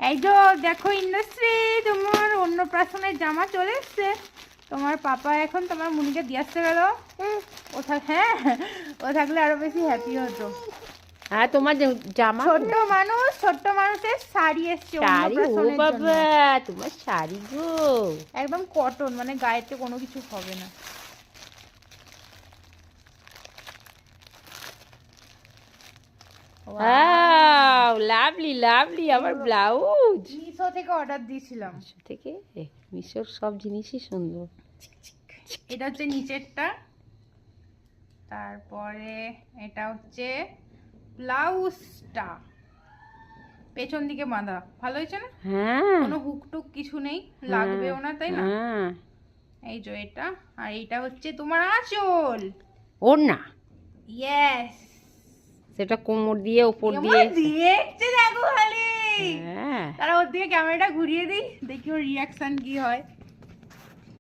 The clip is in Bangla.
এই যে দেখো ইন্দ্রশ্রী, তোমার অন্নপ্রাশনের জামা চলে এসছে। তোমার পাপা এখন তোমার মুনিকে দিয়ে আসতে গেল। হ্যাঁ, ও থাকলে আরো বেশি হ্যাপি হতো। হ্যাঁ, তোমার জামা ছোট্ট মানুষের শাড়ি এসছে শাড়ি। ও অন্নপ্রাশনের জন্য। বাবা, তোমার শাড়ি গো, একদম কটন, মানে গায়েতে কোনো কিছু হবে না। Wow, lovely lovely. আমার ব্লাউজ মিশো থেকে অর্ডার দিয়েছিলাম। মিশো থেকে। মিশোর সব জিনিসই সুন্দর। এটা হচ্ছে নিচেরটা, তারপরে এটা হচ্ছে ব্লাউজটা, পেছন দিকে বাঁধা। ভালো হয়েছে না? হ্যাঁ, কোনো হুক টুক কিছু নেই, লাগবেও না, তাই না? হ্যাঁ। এই যে এটা, আর এইটা হচ্ছে তোমার আঁচল। ওর না, ইয়েস, সেটা কোমর দিয়ে উপর দিয়ে। দেখতে দেখো খালি। হ্যাঁ, তারা ওর দিকে ক্যামেরাটা ঘুরিয়ে দিই, দেখি ওর রিয়াকশন কি হয়।